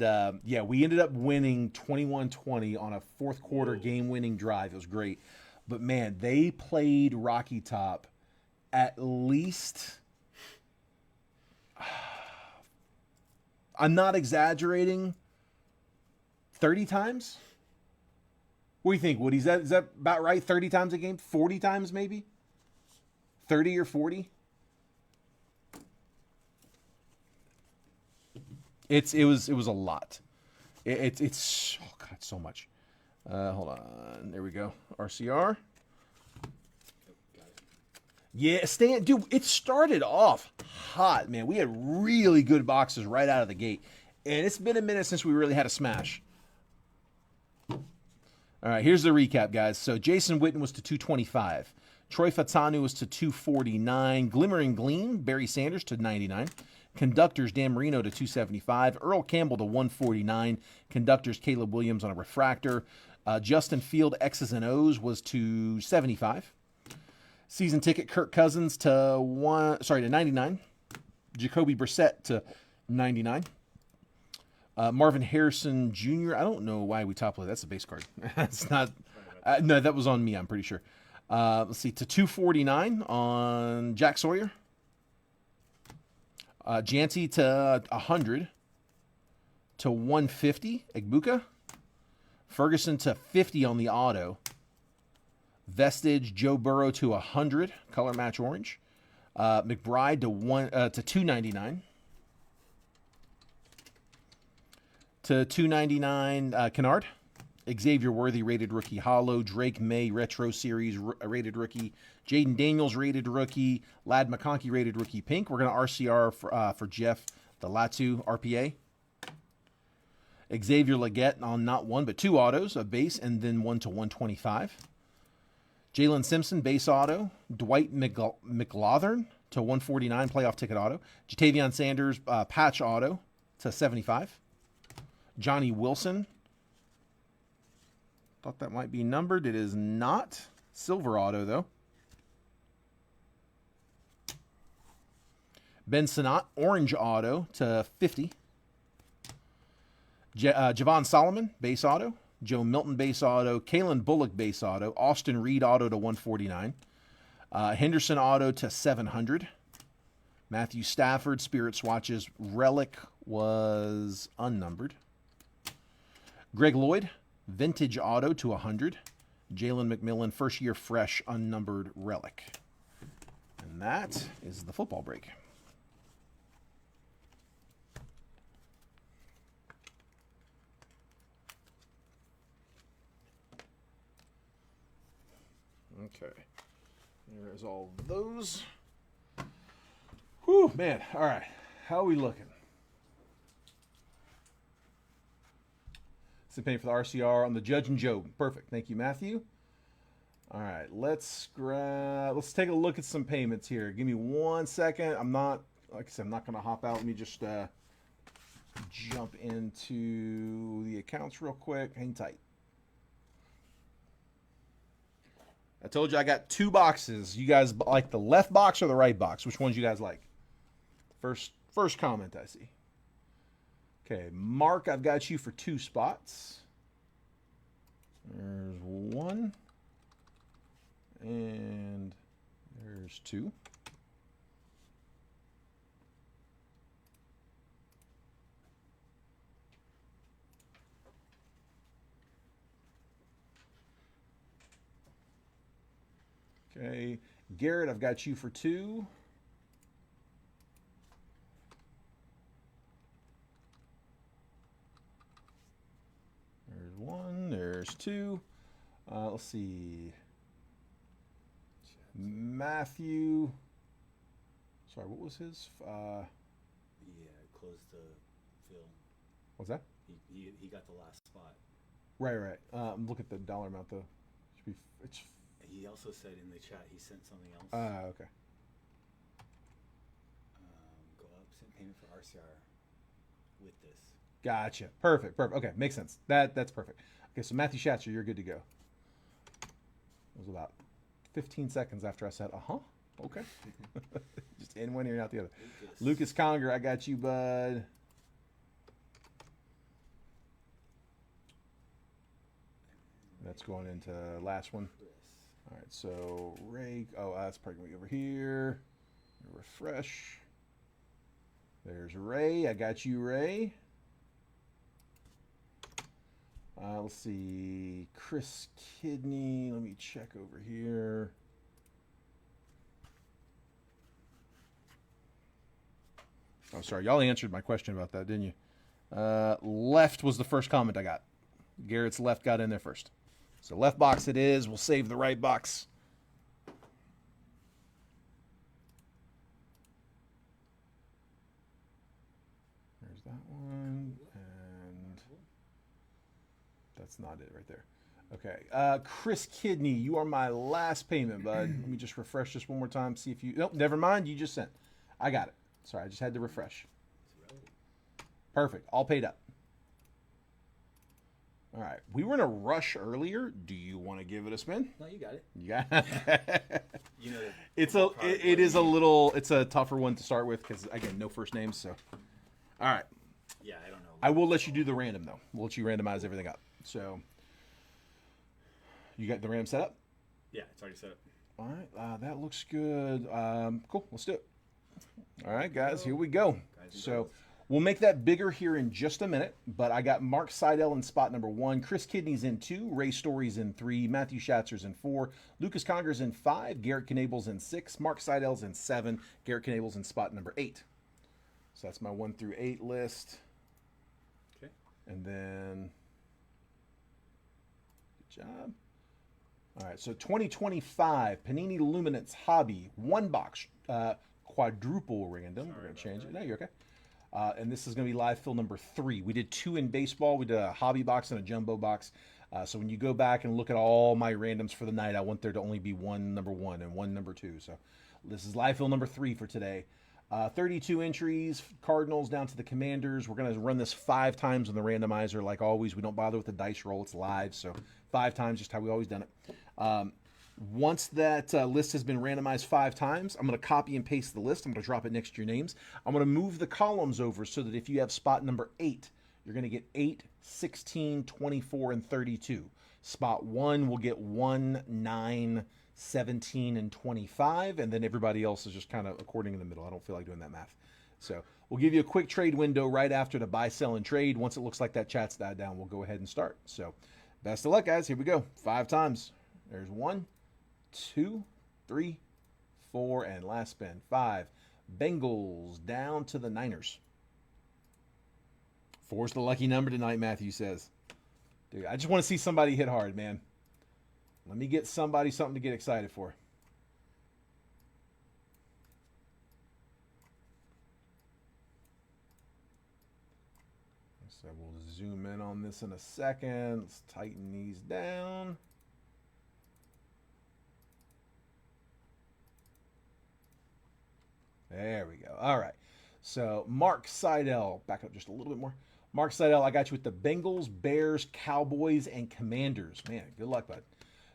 we ended up winning 21-20 on a fourth quarter game-winning drive. It was great. But, man, they played Rocky Top at least, I'm not exaggerating, 30 times? What do you think, Woody? Is that about right? 30 times a game? 40 times maybe? 30 or 40? It was a lot. It's oh god, so much. Hold on. There we go. RCR. Yeah, Stan, dude, it started off hot, man. We had really good boxes right out of the gate. And it's been a minute since we really had a smash. All right, here's the recap, guys. So Jason Witten was to 225. Troy Fatanu was to 249. Glimmering Gleam, Barry Sanders to 99. Conductors, Dan Marino to 275. Earl Campbell to 149. Conductors, Caleb Williams on a refractor. Justin Field, X's and O's was to 75. Season ticket, Kirk Cousins to 99. Jacoby Brissett to 99. Marvin Harrison Jr. I don't know why we top loaded. That's a base card. It's not. No, that was on me. I'm pretty sure. Let's see, to 249 on Jack Sawyer. Janty to 100. To 150, Egbuka. Ferguson to 50 on the auto. Vestige, Joe Burrow to 100, color match orange. McBride to 299. To 299, Kennard. Xavier Worthy, rated rookie. Hollow. Drake May, retro series, rated rookie. Jaden Daniels, rated rookie. Lad McConkey, rated rookie. Pink. We're going to RCR for Jeff, the Latu RPA. Xavier Leggett on not one, but two autos, a base, and then 1 to 125. Jalen Simpson, base auto. Dwight McLaughlin to 149, playoff ticket auto. Jatavion Sanders, patch auto to 75. Johnny Wilson. Thought that might be numbered. It is not. Silver auto, though. Ben Sinnott, orange auto to 50. Javon Solomon, base auto. Joe Milton, base auto. Kalen Bullock, base auto. Austin Reed, auto to 149. Henderson, auto to 700. Matthew Stafford, Spirit Swatches. Relic was unnumbered. Greg Lloyd, vintage auto to 100. Jalen McMillan, first year fresh, unnumbered relic. And that is the football break. Okay. There's all those. Whew, man. All right. How are we looking? Penny for the RCR on the Judge and Joe. Perfect. Thank you, Matthew. All right, let's take a look at some payments here. Give me 1 second. I'm not, like I said, I'm not going to hop out. Let me just jump into the accounts real quick. Hang tight. I told you I got two boxes. You guys like the left box or the right box? Which ones you guys like? First comment I see. Okay, Mark, I've got you for 2 spots. There's 1. And there's 2. Okay, Garrett, I've got you for 2. There's 1, there's 2. Let's see. Matthew. Sorry, what was his? Close to Phil. What's that? He got the last spot. Right. Look at the dollar amount though. Should be. It's. He also said in the chat he sent something else. Okay. Go up, send payment for RCR with this. Gotcha. Perfect. Okay, makes sense. That's perfect. Okay, so Matthew Schatzer, you're good to go. It was about 15 seconds after I said, okay. Just in one ear and out the other. Lucas Conger, I got you, bud. That's going into last one. All right, so Ray. Oh, that's probably going to be over here. Refresh. There's Ray. I got you, Ray. Let's see. Chris Kidney. Let me check over here. Oh, sorry. Y'all answered my question about that, didn't you? Left was the first comment I got. Garrett's left got in there first. So left box it is. We'll save the right box. There's that one. And that's not it right there. Okay. Chris Kidney, you are my last payment, bud. Let me just refresh this one more time. See if you... Nope, never mind. You just sent. I got it. Sorry, I just had to refresh. Perfect. All paid up. All right. We were in a rush earlier. Do you want to give it a spin? No, you got it. You got it. You know, it is a little, it's a tougher one to start with because, again, no first names. So, all right. Yeah, I don't know. I will let you do the random, though. We'll let you randomize everything up. So, you got the random set up? Yeah, it's already set up. All right. That looks good. Cool. Let's do it. All right, guys. Here we go. So, we'll make that bigger here in just a minute, but I got Mark Seidel in spot number 1, Chris Kidney's in 2, Ray Story's in 3, Matthew Schatzer's in 4, Lucas Conger's in 5, Garrett Knable's in 6, Mark Seidel's in 7, Garrett Knable's in spot number 8. So that's my 1 through 8 list. Okay. And then, good job. All right, so 2025 Panini Luminance Hobby 1 box quadruple random. We're going to change it. No, you're okay. And this is going to be live fill number 3. We did 2 in baseball. We did a hobby box and a jumbo box. So when you go back and look at all my randoms for the night, I want there to only be 1 number 1 and 1 number 2. So this is live fill number 3 for today. 32 entries, Cardinals down to the Commanders. We're going to run this 5 times on the randomizer. Like always, we don't bother with the dice roll. It's live, so 5 times, just how we always done it. Once that list has been randomized 5 times, I'm going to copy and paste the list. I'm going to drop it next to your names. I'm going to move the columns over so that if you have spot number 8, you're going to get 8, 16, 24, and 32. Spot 1 will get 1, 9, 17, and 25, and then everybody else is just kind of according in the middle. I don't feel like doing that math. So we'll give you a quick trade window right after the buy, sell, and trade. Once it looks like that chat's died down, we'll go ahead and start. So best of luck, guys. Here we go. 5 times. There's 1, 2, 3, 4, and last spin. 5. Bengals down to the Niners. 4's the lucky number tonight, Matthew says. Dude, I just want to see somebody hit hard, man. Let me get somebody something to get excited for. So we'll zoom in on this in a second. Let's tighten these down. There we go. All right. So Mark Seidel, back up just a little bit more. Mark Seidel, I got you with the Bengals, Bears, Cowboys, and Commanders. Man, good luck, bud.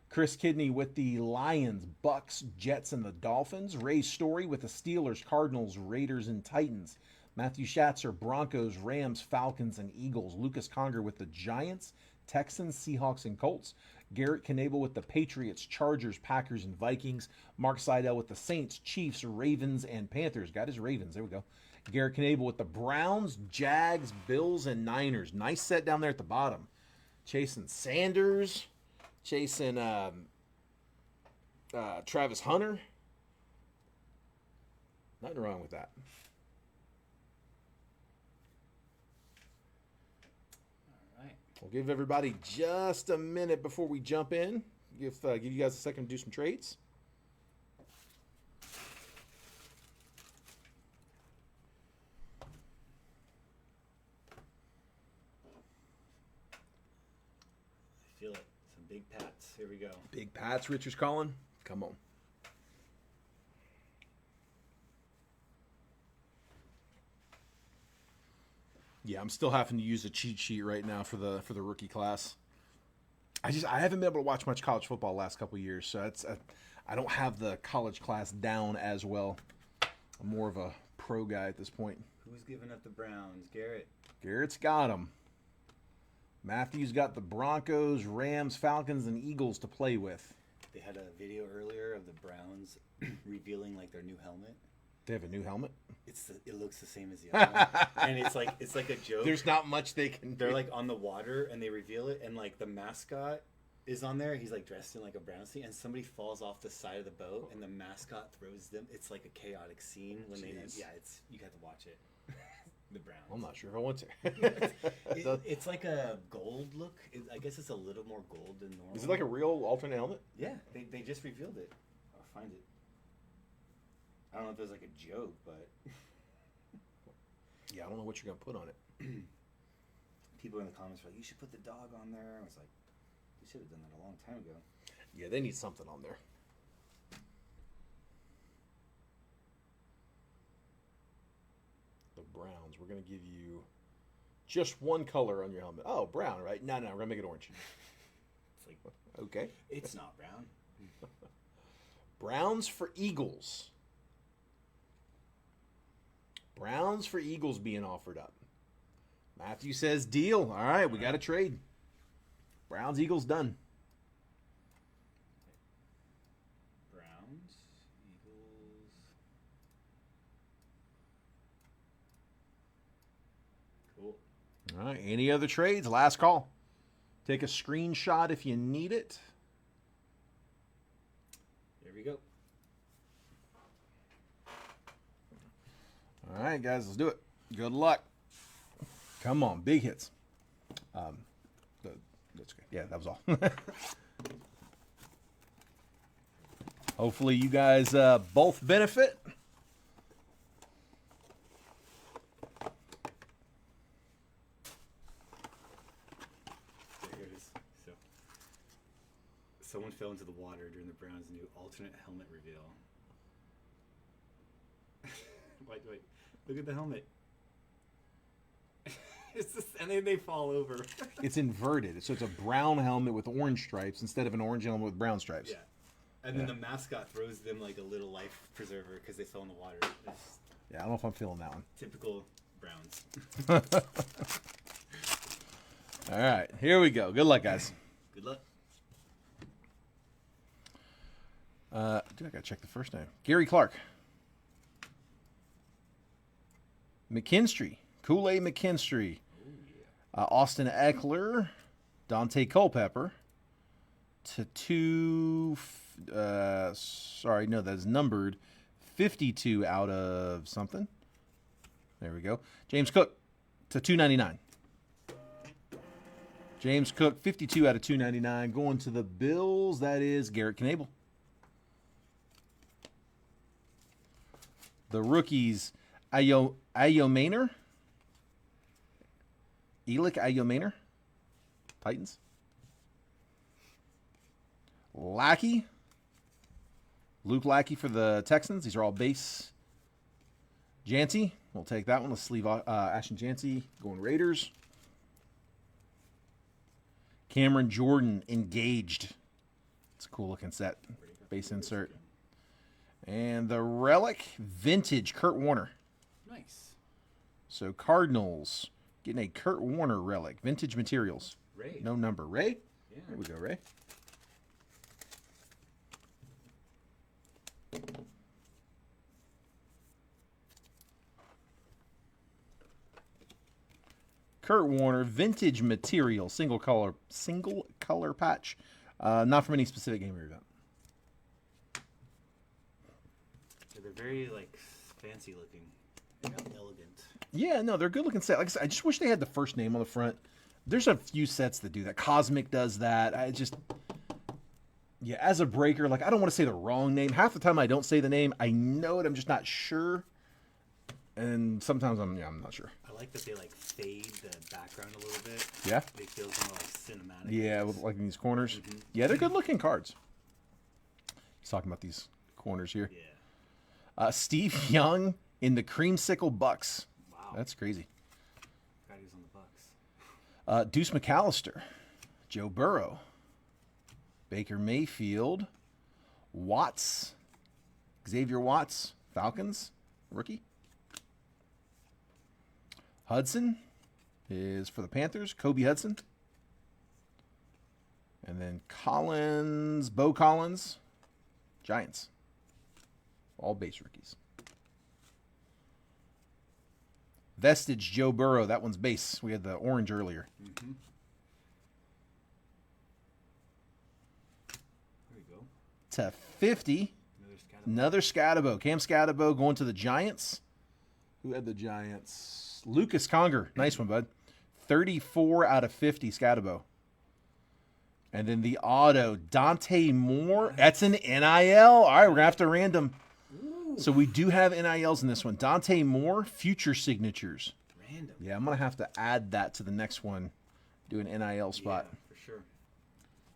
Chris Kidney with the Lions, Bucks, Jets, and the Dolphins. Ray Story with the Steelers, Cardinals, Raiders, and Titans. Matthew Schatzer, Broncos, Rams, Falcons, and Eagles. Lucas Conger with the Giants, Texans, Seahawks, and Colts. Garrett Knable with the Patriots, Chargers, Packers, and Vikings. Mark Seidel with the Saints, Chiefs, Ravens, and Panthers. Got his Ravens. There we go. Garrett Knable with the Browns, Jags, Bills, and Niners. Nice set down there at the bottom. Chasing Sanders. Chasing Travis Hunter. Nothing wrong with that. All right. We'll give everybody just a minute before we jump in. Give you guys a second to do some trades. I feel it. Some big pats. Here we go. Big Pats, Richard's calling. Come on. Yeah, I'm still having to use a cheat sheet right now for the rookie class. I haven't been able to watch much college football the last couple of years, so I don't have the college class down as well. I'm more of a pro guy at this point. Who's giving up the Browns? Garrett. Garrett's got them. Matthew's got the Broncos, Rams, Falcons, and Eagles to play with. They had a video earlier of the Browns revealing like their new helmet. They have a new helmet. It looks the same as the other one, and it's like a joke. There's not much they can do. They're like on the water and they reveal it, and like the mascot is on there. He's like dressed in like a brown suit, and somebody falls off the side of the boat, and the mascot throws them. It's like a chaotic scene when you got to watch it. The Browns. I'm not sure if I want to. It's like a gold look. I guess it's a little more gold than normal. Is it like a real alternate helmet? Yeah, they just revealed it. I'll find it. I don't know if it was like a joke, but yeah, I don't know what you're gonna put on it. People in the comments were like, "You should put the dog on there." I was like, "You should have done that a long time ago." Yeah, they need something on there. The Browns. We're gonna give you just one color on your helmet. Oh, brown, right? No, we're gonna make it orange. It's like, okay. It's not brown. Browns for Eagles. Browns for Eagles being offered up. Matthew says deal. All right, we got a trade. Browns, Eagles done. Browns, Eagles. Cool. All right, any other trades? Last call. Take a screenshot if you need it. There we go. All right, guys, let's do it. Good luck. Come on, big hits. That's good. Yeah, that was all. Hopefully you guys both benefit. Here it is. So, someone fell into the water during the Browns' new alternate helmet reveal. Wait. Look at the helmet. It's just, and then they fall over. It's inverted. So it's a brown helmet with orange stripes instead of an orange helmet with brown stripes. Yeah. And then the mascot throws them like a little life preserver because they fell in the water. It's Yeah, I don't know if I'm feeling that one. typical Browns. All right, here we go. Good luck, guys. Good luck. Dude, I gotta check the first name. Gary Clark. McKinstry. Kool-Aid McKinstry. Oh, yeah. Austin Eckler. Dante Culpepper. Tattoo. Sorry, no, that's numbered. 52 out of something. There we go. James Cook to 299. James Cook, 52 out of 299. Going to the Bills. That is Garrett Knable. The rookies, Ayomaner. Elik Ayomaner. Titans. Lackey. Luke Lackey for the Texans. These are all base. Janty. We'll take that one. Let's leave Ashton Janty going Raiders. Cameron Jordan engaged. It's a cool looking set. Base insert. And the relic vintage Kurt Warner. Nice. So Cardinals getting a Kurt Warner relic. Vintage materials. Ray. No number. Ray? Yeah. There we go, Ray. Kurt Warner, vintage material, single color patch. Not from any specific game or event. Yeah, they're very like fancy looking, elegant. Yeah, no, they're good looking set. Like I said, I just wish they had the first name on the front. There's a few sets that do that. Cosmic does that. Yeah, as a breaker, like, I don't want to say the wrong name. Half the time I don't say the name. I know it. I'm just not sure. And sometimes I'm not sure. I like that they like fade the background a little bit. Yeah. They feel more like cinematic. Yeah, with, like in these corners. Yeah, they're good looking cards. He's talking about these corners here. Yeah. Steve Young in the Creamsicle Bucks. Wow. That's crazy. Forgot he was on the Bucks. Deuce McAllister, Joe Burrow, Baker Mayfield, Watts, Xavier Watts, Falcons, rookie. Hudson is for the Panthers, Kobe Hudson. And then Collins, Bo Collins, Giants. All base rookies. Vestige, Joe Burrow. That one's base. We had the orange earlier. Mm-hmm. There we go. To 50. Another Scatabo. Cam Scatabo going to the Giants. Who had the Giants? Lucas Conger. Nice one, bud. 34 out of 50 Scatabo. And then the auto, Dante Moore. That's an NIL. All right, we're going to have to random. Ooh. So we do have NILs in this one. Dante Moore, future signatures. Random. Yeah, I'm going to have to add that to the next one. Do an NIL spot. Yeah, for sure.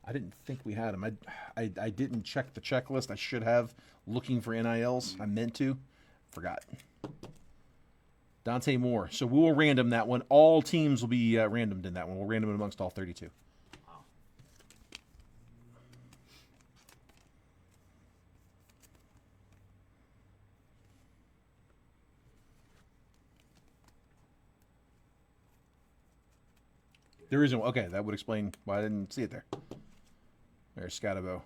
I didn't think we had them. I didn't check the checklist. I should have, looking for NILs. I meant to. Forgot. Dante Moore. So we will random that one. All teams will be randomed in that one. We'll random it amongst all 32. There isn't. Okay, that would explain why I didn't see it there. There's Scatabo.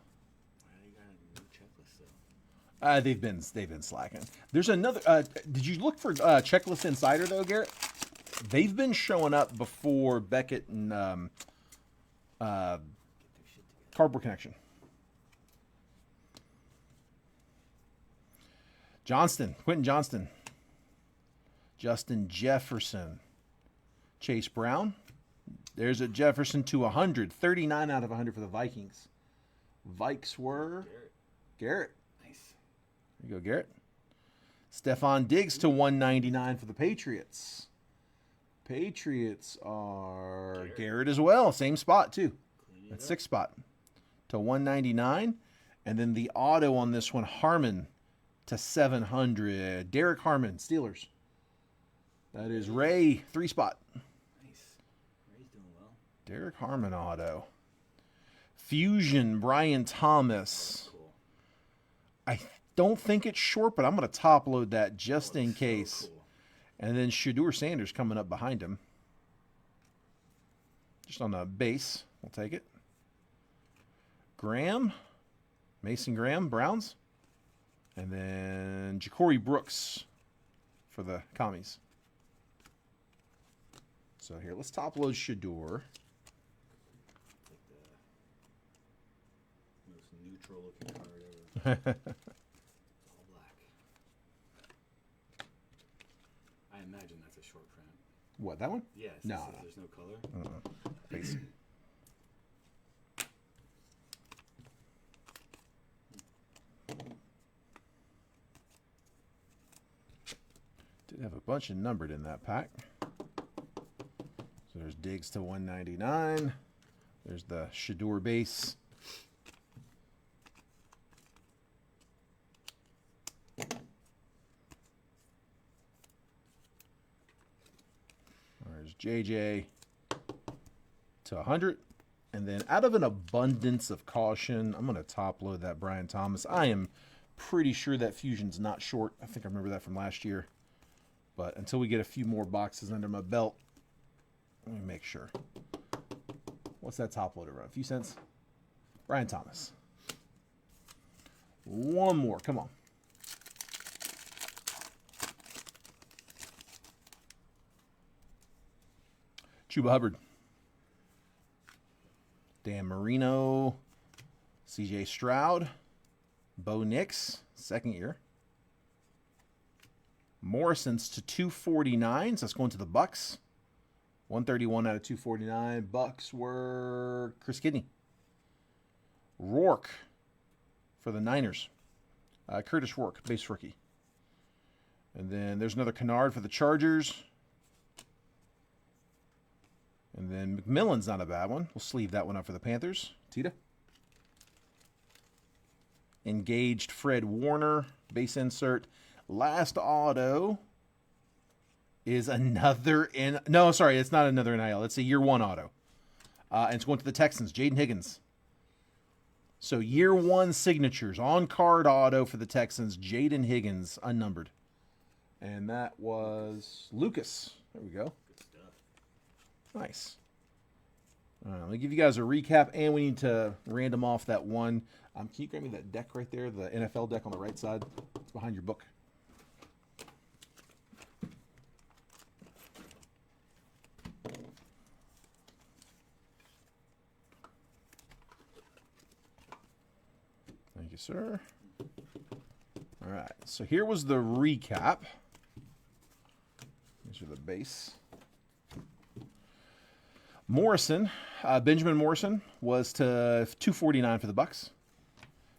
They've been slacking. There's another. Did you look for Checklist Insider though, Garrett? They've been showing up before Beckett and Cardboard Connection. Quentin Johnston, Justin Jefferson, Chase Brown. There's a Jefferson to 100. 39 out of 100 for the Vikings. Vikes were Garrett. Nice. There you go, Garrett. Stephon Diggs to 199 for the Patriots. Patriots are Garrett as well. Same spot, too. That's sixth spot. To 199. And then the auto on this one, Harmon to 700. Derek Harmon, Steelers. That is Ray, 3 spot. Derek Harmon auto. Fusion, Brian Thomas. Cool. I don't think it's short, but I'm going to top load that just in case. So cool. And then Shadur Sanders coming up behind him. Just on the base. We'll take it. Graham. Mason Graham, Browns. And then Ja'Cory Brooks for the Commies. So here, let's top load Shadur. Neutral looking card ever. It's all black. I imagine that's a short print. What, that one? Yes. No. There's no color. Base. Did have a bunch of numbered in that pack. So there's Diggs to 199. There's the Shadur base. There's JJ to 100. And then out of an abundance of caution, I'm going to top load that Brian Thomas. I am pretty sure that Fusion's not short. I think I remember that from last year. But until we get a few more boxes under my belt, let me make sure. What's that top loader run? A few cents? Brian Thomas. One more. Come on. Chuba Hubbard. Dan Marino. CJ Stroud. Bo Nix, second year. Morrison's to 249, so that's going to the Bucks. 131 out of 249. Bucks were Chris Kidney. Rourke for the Niners. Curtis Rourke, base rookie. And then there's another Kennard for the Chargers. And then McMillan's not a bad one. We'll sleeve that one up for the Panthers. Tita. Engaged Fred Warner, base insert. Last auto is another no, sorry, it's not another NIL. It's a year one auto. And it's going to the Texans, Jaden Higgins. So year one signatures on card auto for the Texans, Jaden Higgins, unnumbered. And that was Lucas. There we go. Good stuff. Nice. Let me give you guys a recap, and we need to random off that one. Can you grab me that deck right there, the NFL deck on the right side? It's behind your book. Thank you, sir. All right, so here was the recap. These are the base. Morrison, Benjamin Morrison was to 249 for the Bucks.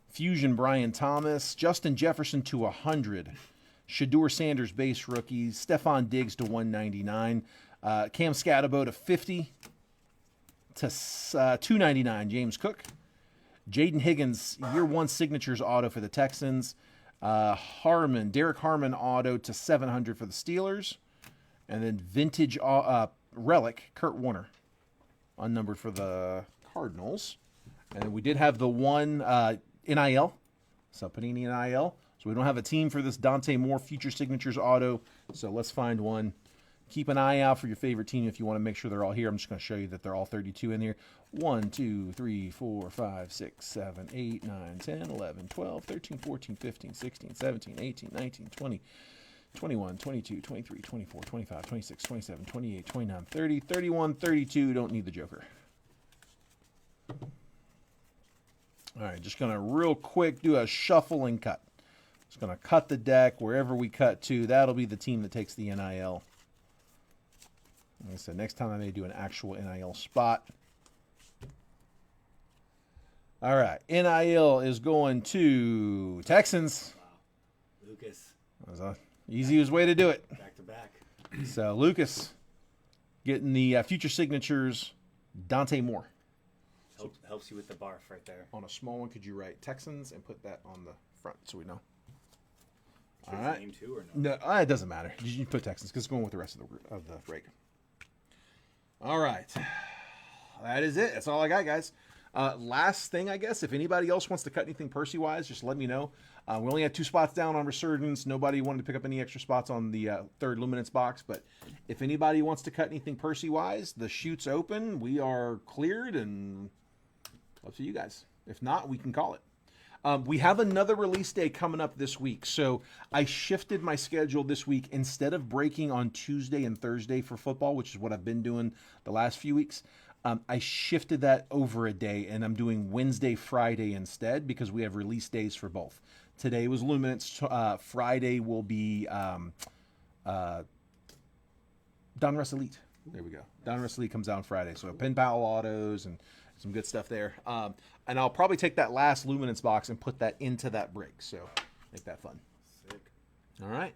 Fusion Brian Thomas, Justin Jefferson to 100. Shedeur Sanders base rookies. Stephon Diggs to 199. Cam Scatabo to 50 to 299. James Cook. Jaden Higgins year one signatures auto for the Texans. Derek Harmon auto to 700 for the Steelers. And then vintage relic, Kurt Warner, unnumbered for the Cardinals. And we did have the one NIL, so Panini NIL. So we don't have a team for this Dante Moore future signatures auto. So let's find one. Keep an eye out for your favorite team if you want to make sure they're all here. I'm just going to show you that they're all 32 in here. 1, 2, 3, 4, 5, 6, 7, 8, 9, 10, 11, 12, 13, 14, 15, 16, 17, 18, 19, 20, 21, 22, 23, 24, 25, 26, 27, 28, 29, 30, 31, 32. Don't need the Joker. All right, just going to real quick do a shuffle and cut. Just going to cut the deck wherever we cut to. That'll be the team that takes the NIL. Like I said, next time I may do an actual NIL spot. All right, NIL is going to Texans. Wow. Lucas. That was the easiest way to do it. Back to back. So Lucas getting the future signatures, Dante Moore. Helps you with the barf right there. On a small one, could you write Texans and put that on the front so we know? All right. Name too or no? No, it doesn't matter. You can put Texans because it's going with the rest of the break. All right. That is it. That's all I got, guys. Last thing, I guess, if anybody else wants to cut anything Percy-wise, just let me know. We only had 2 spots down on Resurgence. Nobody wanted to pick up any extra spots on the third Luminance box. But if anybody wants to cut anything Percy-wise, the chute's open. We are cleared, and up to you guys. If not, we can call it. We have another release day coming up this week. So I shifted my schedule this week. Instead of breaking on Tuesday and Thursday for football, which is what I've been doing the last few weeks, I shifted that over a day, and I'm doing Wednesday, Friday instead because we have release days for both. Today was Luminance. Friday will be Donruss Elite. There we go. Donruss Elite comes out on Friday. So Pen Pal autos and some good stuff there. And I'll probably take that last Luminance box and put that into that break. So make that fun. Sick. All right.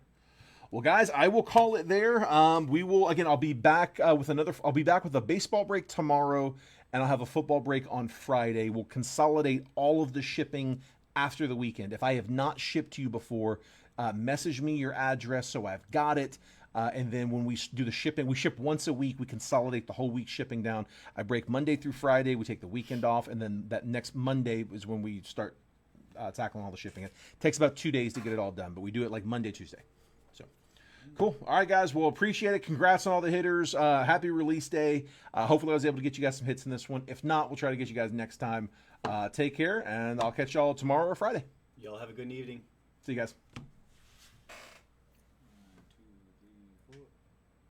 Well, guys, I will call it there. We will, again, I'll be back with a baseball break tomorrow, and I'll have a football break on Friday. We'll consolidate all of the shipping after the weekend. If I have not shipped to you before, message me your address so I've got it. And then when we do the shipping, we ship once a week. We consolidate the whole week shipping down. I break Monday through Friday. We take the weekend off, and then that next Monday is when we start tackling all the shipping. It takes about 2 days to get it all done, but we do it like Monday, Tuesday. So cool. All right, guys. Well, appreciate it. Congrats on all the hitters. Happy release day. Hopefully I was able to get you guys some hits in this one. If not, we'll try to get you guys next time. Take care, and I'll catch y'all tomorrow or Friday. Y'all have a good evening. See you guys.